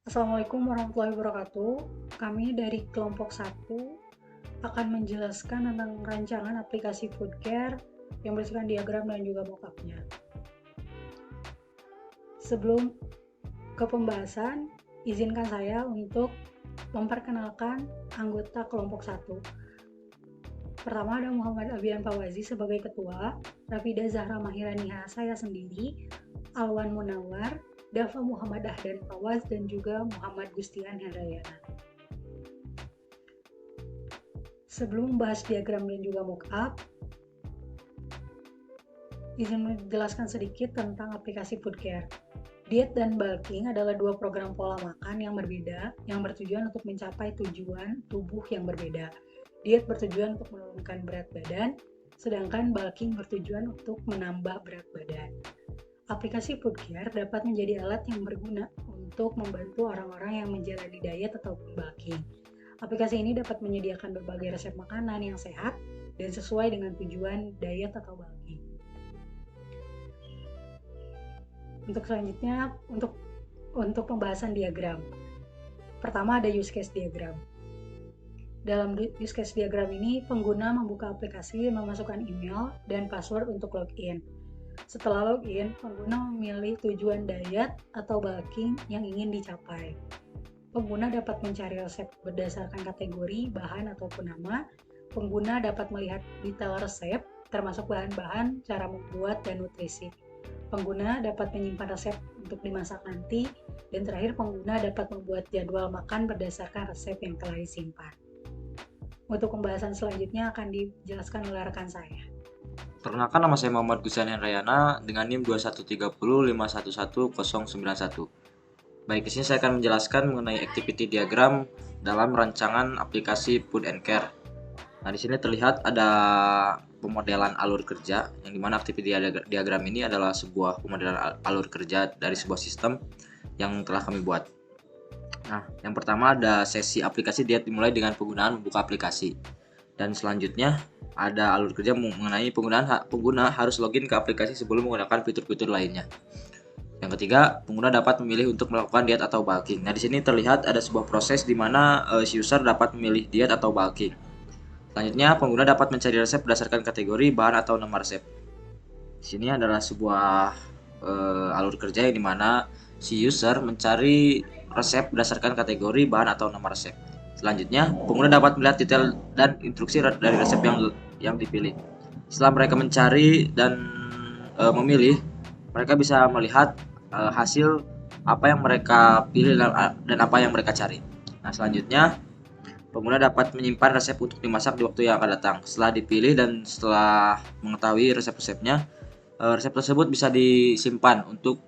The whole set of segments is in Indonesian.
Assalamualaikum warahmatullahi wabarakatuh. Kami dari kelompok 1 akan menjelaskan tentang rancangan aplikasi Foodcare yang berisikan diagram dan juga mockupnya. Sebelum ke pembahasan, izinkan saya untuk memperkenalkan anggota kelompok 1. Pertama ada Muhammad Abian Fawazi sebagai ketua, Rafida Zahra Mahiraniha saya sendiri, Alwan Munawar, Dafa Muhammad Ahdan Fawaz, dan juga Muhammad Gustian Hendayana. Sebelum membahas diagram dan juga mockup, izin menjelaskan sedikit tentang aplikasi Foodcare. Diet dan bulking adalah dua program pola makan yang berbeda yang bertujuan untuk mencapai tujuan tubuh yang berbeda. Diet bertujuan untuk menurunkan berat badan, sedangkan bulking bertujuan untuk menambah berat badan. Aplikasi Foodcare dapat menjadi alat yang berguna untuk membantu orang-orang yang menjalani diet ataupun bulking. Aplikasi ini dapat menyediakan berbagai resep makanan yang sehat dan sesuai dengan tujuan diet atau bulking. Untuk selanjutnya, untuk pembahasan diagram. Pertama ada use case diagram. Dalam use case diagram ini, pengguna membuka aplikasi, memasukkan email dan password untuk login. Setelah login, pengguna memilih tujuan diet atau bulking yang ingin dicapai. Pengguna dapat mencari resep berdasarkan kategori, bahan, ataupun nama. Pengguna dapat melihat detail resep, termasuk bahan-bahan, cara membuat, dan nutrisi. Pengguna dapat menyimpan resep untuk dimasak nanti, dan terakhir pengguna dapat membuat jadwal makan berdasarkan resep yang telah disimpan. Untuk pembahasan selanjutnya akan dijelaskan oleh rekan saya. Perkenalkan, nama saya Muhammad Gustian Hendayana dengan NIM 21305111091. Baik, di sini saya akan menjelaskan mengenai activity diagram dalam rancangan aplikasi Food and Care. Nah, di sini terlihat ada pemodelan alur kerja, yang dimana activity diagram ini adalah sebuah pemodelan alur kerja dari sebuah sistem yang telah kami buat. Nah, yang pertama ada sesi aplikasi diet dimulai dengan penggunaan membuka aplikasi. Dan selanjutnya ada alur kerja mengenai pengguna harus login ke aplikasi sebelum menggunakan fitur-fitur lainnya. Yang ketiga, pengguna dapat memilih untuk melakukan diet atau bulking. Nah, di sini terlihat ada sebuah proses di mana user dapat memilih diet atau bulking. Selanjutnya, pengguna dapat mencari resep berdasarkan kategori, bahan, atau nama resep. Di sini adalah sebuah alur kerja yang dimana si user mencari resep berdasarkan kategori, bahan, atau nama resep. Selanjutnya, pengguna dapat melihat detail dan instruksi dari resep yang dipilih. Setelah mereka mencari dan memilih, mereka bisa melihat hasil apa yang mereka pilih dan apa yang mereka cari. Nah, selanjutnya pengguna dapat menyimpan resep untuk dimasak di waktu yang akan datang. Setelah dipilih dan setelah mengetahui resep-resepnya, resep tersebut bisa disimpan untuk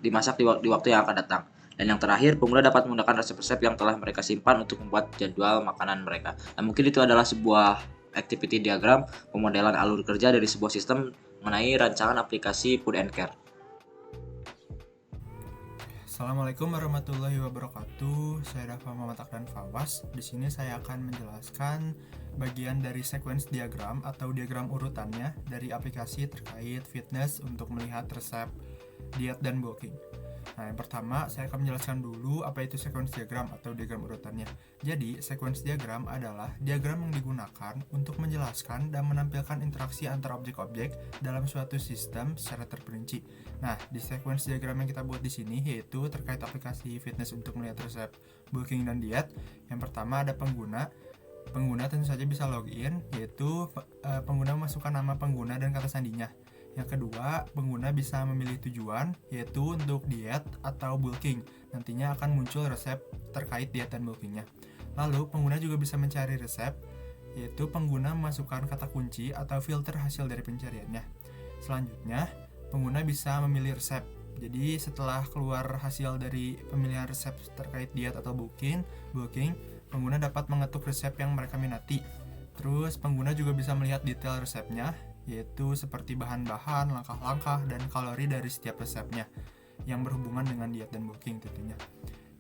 dimasak di waktu yang akan datang. Dan yang terakhir, pengguna dapat menggunakan resep-resep yang telah mereka simpan untuk membuat jadwal makanan mereka. Nah, mungkin itu adalah sebuah activity diagram pemodelan alur kerja dari sebuah sistem mengenai rancangan aplikasi Food and Care. Assalamualaikum warahmatullahi wabarakatuh. Saya Dafa Muhammad Akdan Fawaz. Di sini saya akan menjelaskan bagian dari sequence diagram atau diagram urutannya dari aplikasi terkait fitness untuk melihat resep diet dan bulking. Nah, yang pertama saya akan menjelaskan dulu apa itu sequence diagram atau diagram urutannya. Jadi, sequence diagram adalah diagram yang digunakan untuk menjelaskan dan menampilkan interaksi antara objek-objek dalam suatu sistem secara terperinci. Nah, di sequence diagram yang kita buat di sini yaitu terkait aplikasi fitness untuk melihat resep bulking dan diet. Yang pertama ada pengguna. Pengguna tentu saja bisa login, yaitu pengguna memasukkan nama pengguna dan kata sandinya. Yang kedua, pengguna bisa memilih tujuan, yaitu untuk diet atau bulking. Nantinya akan muncul resep terkait diet dan bulkingnya. Lalu, pengguna juga bisa mencari resep, yaitu pengguna memasukkan kata kunci atau filter hasil dari pencariannya. Selanjutnya, pengguna bisa memilih resep. Jadi, setelah keluar hasil dari pemilihan resep terkait diet atau bulking, pengguna dapat mengetuk resep yang mereka minati. Terus, pengguna juga bisa melihat detail resepnya, yaitu seperti bahan-bahan, langkah-langkah, dan kalori dari setiap resepnya yang berhubungan dengan diet dan bulking tentunya.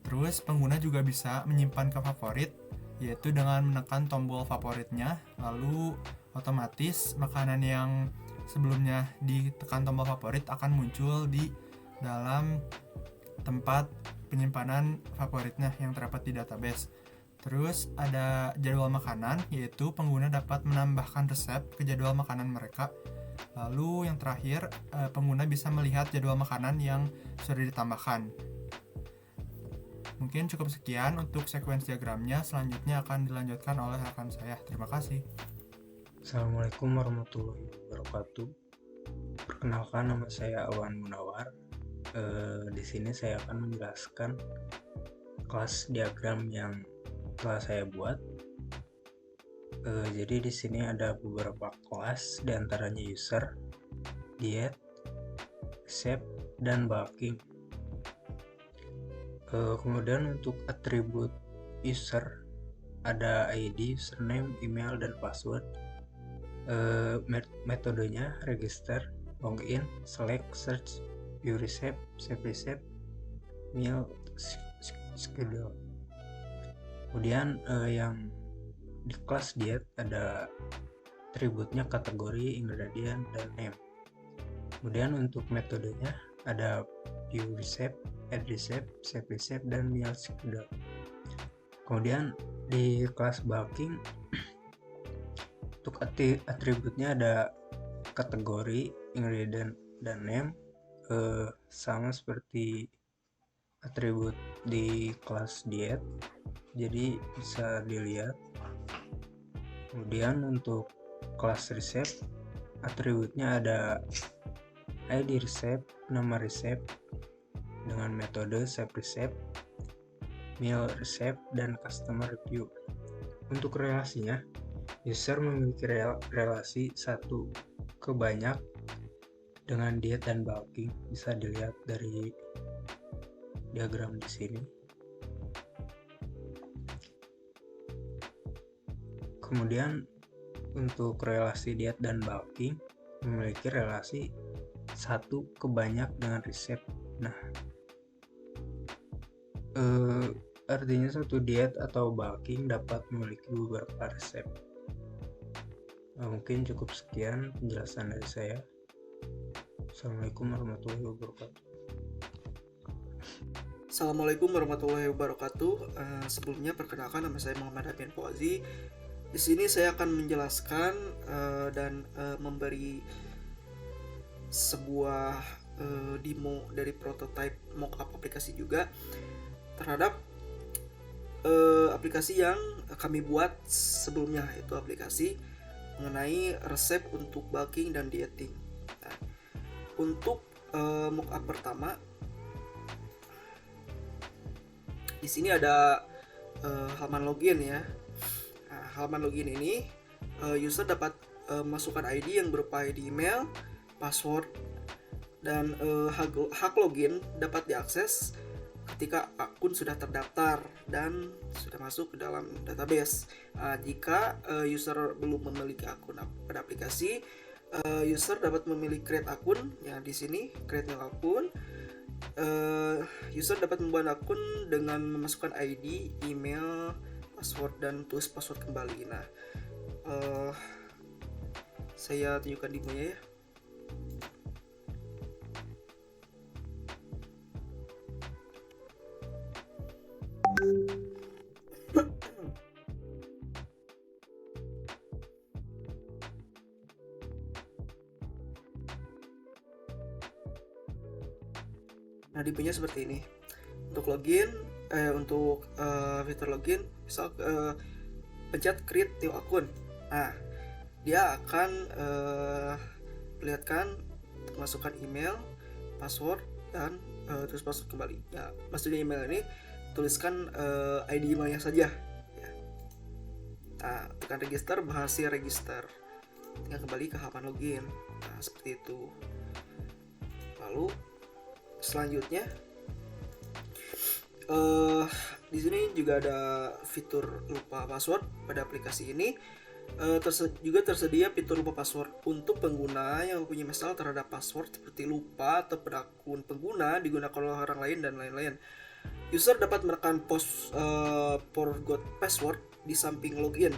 Terus pengguna juga bisa menyimpan ke favorit, yaitu dengan menekan tombol favoritnya, lalu otomatis makanan yang sebelumnya ditekan tombol favorit akan muncul di dalam tempat penyimpanan favoritnya yang terdapat di database. Terus ada jadwal makanan, yaitu pengguna dapat menambahkan resep ke jadwal makanan mereka. Lalu yang terakhir, pengguna bisa melihat jadwal makanan yang sudah ditambahkan. Mungkin cukup sekian untuk sequence diagramnya, selanjutnya akan dilanjutkan oleh rekan saya. Terima kasih. Assalamualaikum warahmatullahi wabarakatuh. Perkenalkan, nama saya Awan Munawar. Di sini saya akan menjelaskan kelas diagram yang telah saya buat. Jadi di sini ada beberapa kelas, diantaranya user, diet, resep, dan bulking. Kemudian untuk atribut user ada ID, username, email, dan password. Metodenya register, login, select, search, view receipt, save receipt, meal, schedule. Kemudian yang di kelas diet ada atributnya kategori, ingredient, dan name. Kemudian untuk metodenya ada view receipt, add receipt, save receipt, dan meal schedule. Kemudian di kelas bulking untuk atributnya ada kategori, ingredient, dan name, sama seperti atribut di kelas diet, jadi bisa dilihat. Kemudian untuk kelas resep, atributnya ada ID resep, nama resep dengan metode save resep, meal resep, dan customer review. Untuk relasinya, user memiliki relasi satu ke banyak dengan diet dan bulking, bisa dilihat dari diagram di sini. Kemudian untuk relasi diet dan bulking memiliki relasi satu ke banyak dengan resep. Nah, artinya satu diet atau bulking dapat memiliki beberapa resep. Mungkin cukup sekian penjelasan dari saya. Assalamualaikum warahmatullahi wabarakatuh. Assalamualaikum warahmatullahi wabarakatuh. Sebelumnya perkenalkan, nama saya Muhammad Amin Fauzi. Di sini saya akan menjelaskan dan memberi sebuah demo dari prototype mockup aplikasi juga terhadap aplikasi yang kami buat sebelumnya, yaitu aplikasi mengenai resep untuk bulking dan dieting. Nah, untuk mockup pertama, di sini ada halaman login ya. Nah, halaman login ini user dapat masukkan ID yang berupa ID email, password, dan hak login dapat diakses ketika akun sudah terdaftar dan sudah masuk ke dalam database. Jika user belum memiliki akun pada aplikasi, user dapat memilih create akun. Ya, di sini create new akun. User dapat membuat akun dengan memasukkan ID, email, password, dan tulis password kembali. Nah, saya tunjukkan demonya ya. Nah, demonya seperti ini. Untuk login, untuk fitur login, misal pencet create new akun. Nah, dia akan perlihatkan masukkan email, password, dan terus password kembali. Ya, maksudnya email ini tuliskan ID emailnya saja. Ya. Nah, tekan register, berhasil register. Tinggal kembali ke halaman login. Nah, seperti itu. Lalu selanjutnya, di sini juga ada fitur lupa password pada aplikasi ini. Juga tersedia fitur lupa password untuk pengguna yang mempunyai masalah terhadap password seperti lupa atau akun pengguna digunakan oleh orang lain dan lain-lain. User dapat menekan forgot password di samping login.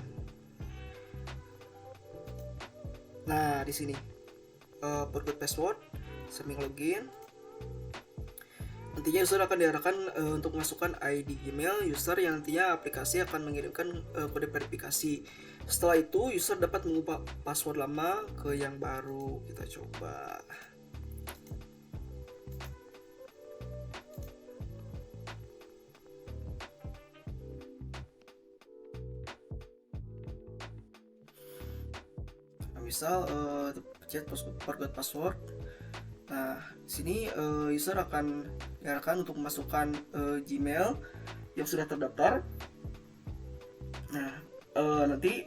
Nah, di sini forgot password samping login. Nantinya user akan diarahkan untuk masukkan ID email user yang nantinya aplikasi akan mengirimkan kode verifikasi. Setelah itu user dapat mengubah password lama ke yang baru. Kita coba. Nah, misal chat forgot password. Nah, di sini user akan diarahkan untuk memasukkan Gmail yang sudah terdaftar. Nah, nanti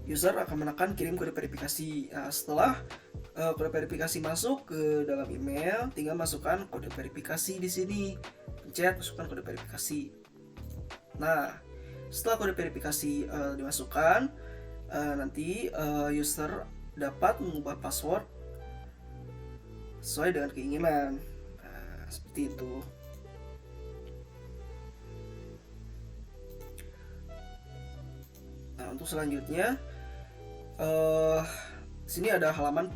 user akan menekan kirim kode verifikasi. Nah, setelah kode verifikasi masuk ke dalam email, tinggal masukkan kode verifikasi di sini. Pencet masukkan kode verifikasi. Nah, setelah kode verifikasi dimasukkan, nanti user dapat mengubah password sesuai dengan keinginan. Nah, seperti itu. Nah, untuk selanjutnya sini ada halaman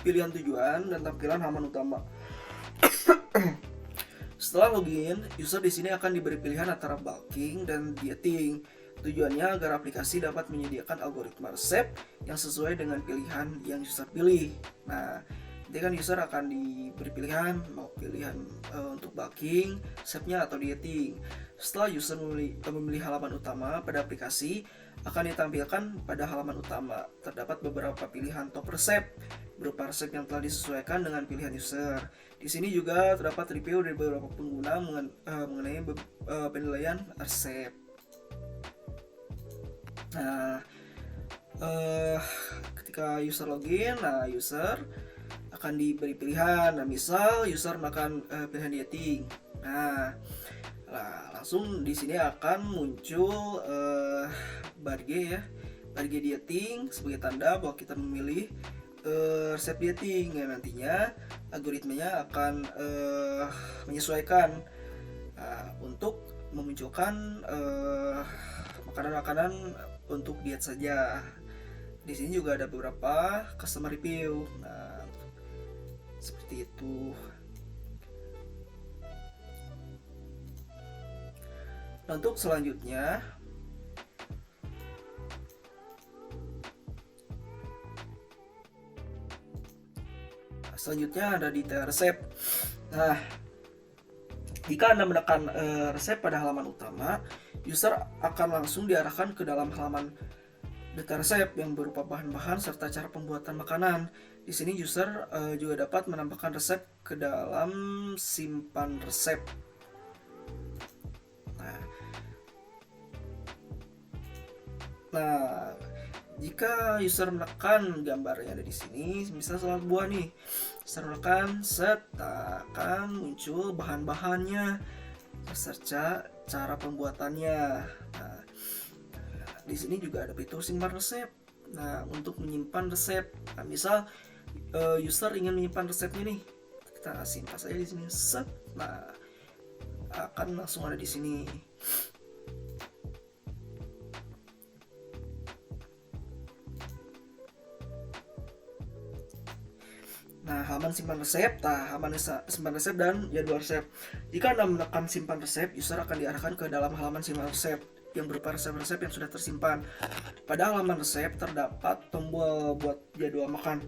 pilihan tujuan dan tampilan halaman utama. Setelah login, user di sini akan diberi pilihan antara bulking dan dieting. Tujuannya agar aplikasi dapat menyediakan algoritma resep yang sesuai dengan pilihan yang user pilih. Nah, nanti kan user akan diberi pilihan mau pilihan untuk bulking, resepnya atau dieting. Setelah user memilih halaman utama pada aplikasi, akan ditampilkan pada halaman utama. Terdapat beberapa pilihan top resep berupa resep yang telah disesuaikan dengan pilihan user. Di sini juga terdapat review dari beberapa pengguna mengenai penilaian resep. Nah, ketika user login, nah user akan diberi pilihan. Nah, misal user makan pilihan dieting. Nah, langsung di sini akan muncul barge dieting sebagai tanda bahwa kita memilih resep dieting. Ya, nantinya algoritmanya akan menyesuaikan untuk memunculkan makanan-makanan untuk diet saja. Di sini juga ada beberapa customer review. Nah, seperti itu. Nah, untuk selanjutnya ada detail resep. Nah, jika Anda menekan resep pada halaman utama, user akan langsung diarahkan ke dalam halaman detail resep yang berupa bahan-bahan serta cara pembuatan makanan. Di sini user juga dapat menambahkan resep ke dalam simpan resep. Nah, jika user menekan gambar yang ada di sini, misal salad buah nih, user menekan set, akan muncul bahan-bahannya beserta cara pembuatannya. Nah, di sini juga ada fitur simpan resep. Nah, untuk menyimpan resep, nah, misal user ingin menyimpan resepnya nih, kita simpan saja di sini set. Nah, akan langsung ada di sini. Nah, halaman simpan resep, halaman simpan resep dan jadwal resep. Jika Anda menekan simpan resep, user akan diarahkan ke dalam halaman simpan resep yang berupa resep-resep yang sudah tersimpan. Pada halaman resep terdapat tombol buat jadwal makan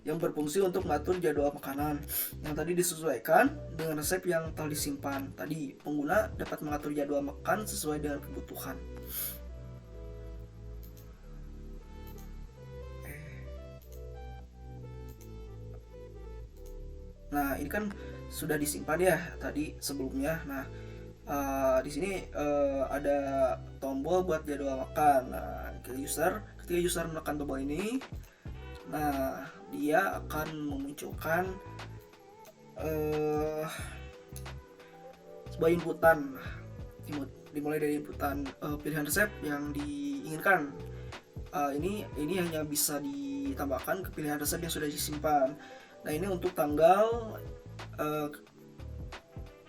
yang berfungsi untuk mengatur jadwal makanan yang tadi disesuaikan dengan resep yang telah disimpan. Tadi pengguna dapat mengatur jadwal makan sesuai dengan kebutuhan. Nah, ini kan sudah disimpan ya tadi sebelumnya. Nah, di sini ada tombol buat jadwal makan. Nah, ketika user menekan tombol ini, nah dia akan memunculkan sebuah inputan. Dimulai dari inputan pilihan resep yang diinginkan. Ini hanya bisa ditambahkan ke pilihan resep yang sudah disimpan. Nah, ini untuk tanggal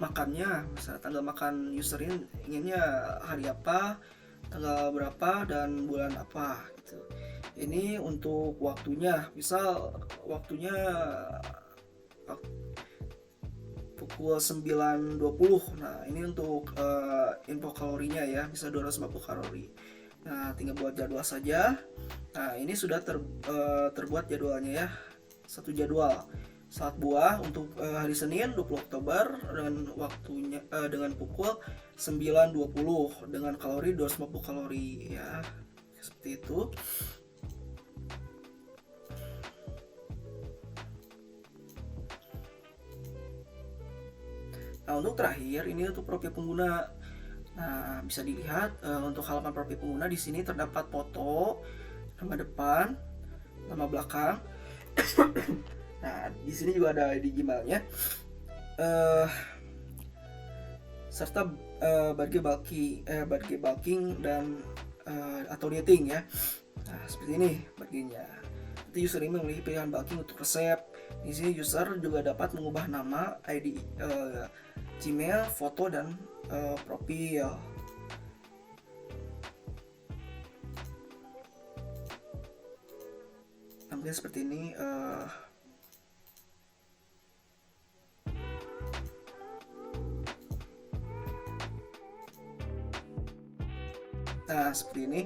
makannya, misalnya tanggal makan user ini inginnya hari apa, tanggal berapa, dan bulan apa gitu. Ini untuk waktunya, misal waktunya pukul 9.20. Nah, ini untuk info kalorinya ya, bisa 250 kalori. Nah, tinggal buat jadwal saja. Nah, ini sudah terbuat jadwalnya ya. Satu jadwal. Salat buah untuk hari Senin 20 Oktober dengan waktunya dengan pukul 9.20 dengan kalori 250 kalori ya. Seperti itu. Nah, untuk terakhir ini untuk profil pengguna. Nah, bisa dilihat untuk halaman profil pengguna di sini terdapat foto, nama depan, nama belakang. Nah, di sini juga ada ID Gmail-nya. Serta bargain bulking dan atau dating ya. Nah, seperti ini bargainnya. Nanti user ini memilih pilihan bulking untuk resep. Di sini user juga dapat mengubah nama, ID Gmail, foto dan profil. Nampaknya seperti ini. Nah, seperti ini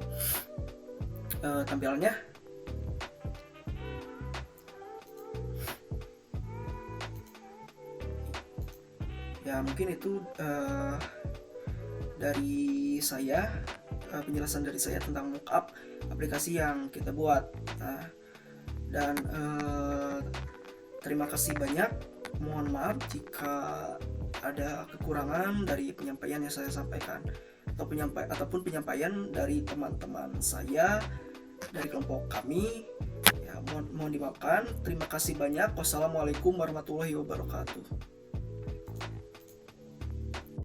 tampilannya. Ya, mungkin itu dari saya, penjelasan dari saya tentang mockup aplikasi yang kita buat. Nah, dan terima kasih banyak. Mohon maaf jika ada kekurangan dari penyampaian yang saya sampaikan ataupun penyampaian dari teman-teman saya dari kelompok kami. Ya, mohon dimaafkan. Terima kasih banyak. Wassalamualaikum warahmatullahi wabarakatuh.